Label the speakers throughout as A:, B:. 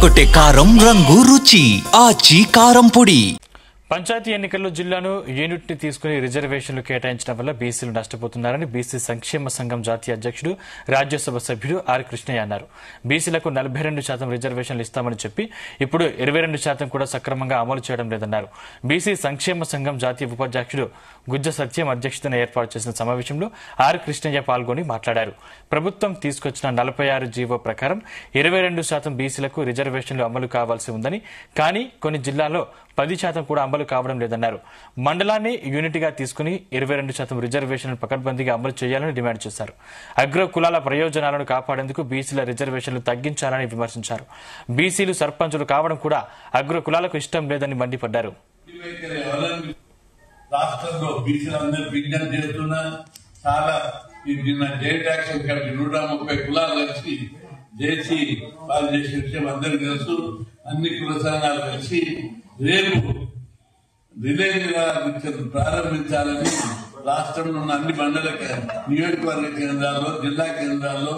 A: అదరగొట్టే కారం రంగు రుచి ఆచి కారం పొడి.
B: పంచాయతీ ఎన్నికల్లో జిల్లాను యూనిట్ని తీసుకుని రిజర్వేషన్లు కేటాయించడం వల్ల బీసీలు నష్టపోతున్నారని బీసీ సంక్షేమ సంఘం జాతీయ అధ్యక్షుడు రాజ్యసభ సభ్యుడు ఆర్ కృష్ణయ్య అన్నారు. బీసీలకు 42% రిజర్వేషన్లు ఇస్తామని చెప్పి ఇప్పుడు 22% కూడా సక్రమంగా అమలు చేయడం లేదన్నారు. బీసీ సంక్షేమ సంఘం జాతీయ ఉపాధ్యక్షుడు గుజ్జ సత్యం అధ్యక్షతన ఏర్పాటు చేసిన సమావేశంలో ఆర్ కృష్ణయ్య పాల్గొని మాట్లాడారు. ప్రభుత్వం తీసుకొచ్చిన 46 జీవో ప్రకారం 22% బీసీలకు రిజర్వేషన్లు అమలు కావాల్సి ఉందని, కానీ కొన్ని జిల్లాల్లో 10% కూడా అమలు కావడం లేదన్నారు. మండలాన్ని యూనిట్గా తీసుకుని 22% రిజర్వేషన్లు పకడ్బందీగా అమలు చేయాలని డిమాండ్ చేశారు. అగ్ర కులాల ప్రయోజనాలను కాపాడేందుకు బీసీల రిజర్వేషన్లు తగ్గించాలని విమర్శించారు. బీసీలు సర్పంచులు కావడం కూడా అగ్ర కులాలకు ఇష్టం లేదని మండిపడ్డారు.
C: రాష్ట్రంలో బీసీలందరూ విజ్ఞప్తి చేస్తున్నా చాలా నిన్న జైట్ యాక్షన్ కమిటీ 130 కులాలు కలిసి చేసి వాళ్ళు చేసే విషయం అందరికీ తెలుసు. అన్ని కుల సంఘాలు కలిసి రేపు రిలే నిరాకరణ ప్రారంభించాలని రాష్ట్రంలో ఉన్న అన్ని మండల నియోజకవర్గ కేంద్రాల్లో జిల్లా కేంద్రాల్లో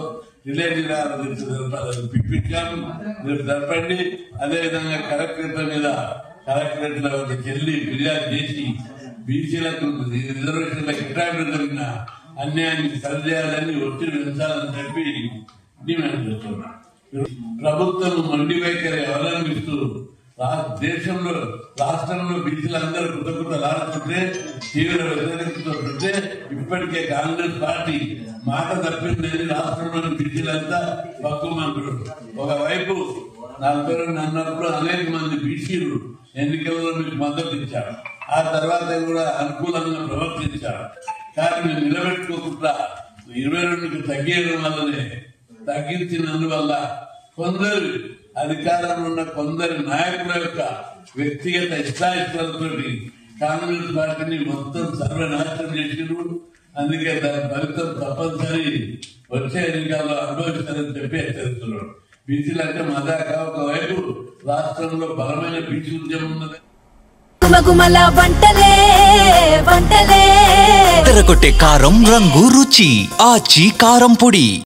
C: రిలే నిరాకరణ పిలిపించాము. రేపు జరపండి. అదేవిధంగా కలెక్టరేట్ల మీద కలెక్టరేట్ల వద్దకు వెళ్లి ఫిర్యాదు చేసి బీసీలకు రిజర్వేషన్ల కేటాయింపు జరిగిన అన్యాయాన్ని సరిచేయాలని ఒత్తిడి పెంచాలని చెప్పి డిమాండ్ చేస్తున్నారు. ప్రభుత్వం మొండి వైఖరి అవలంబిస్తూ దేశంలో రాష్ట్రంలో బీసీలందరూ కృతజ్ఞతలాడుతుంటే తీవ్ర వ్యతిరేకతతో ఇప్పటికే కాంగ్రెస్ పార్టీ మాట తప్పిందని రాష్ట్రంలోని బీసీలంతా పక్కుమంటారు. ఒకవైపు 42 అన్నప్పుడు అనేక మంది బీసీలు ఎన్నికల్లో మీకు మద్దతు ఇచ్చారు. ఆ తర్వాత కూడా అనుకూలంగా ప్రవర్తించారు. కానీ మేము నిలబెట్టుకోకుండా 22కి తగ్గేయడం వల్లనే తగ్గించినందువల్ల కొందరు అధికారంలో ఉన్న కొందరు నాయకుల యొక్క వ్యక్తిగత ఇష్టాయిష్టాలతో కాంగ్రెస్ పార్టీని మొత్తం సర్వనాశనం చేసిరు. అందుకే దాని ఫలితం తప్పనిసరి వచ్చే ఎన్నికల్లో అనుభవిస్తారని చెప్పి హెచ్చరిస్తున్నారు. బీసీలంటే మదాక ఒకవైపు రాష్ట్రంలో బలమైన బీసీ ఉద్యమం ఉన్నది.
A: అదరగొట్టే కారం రంగు రుచి ఆచి కారం పొడి.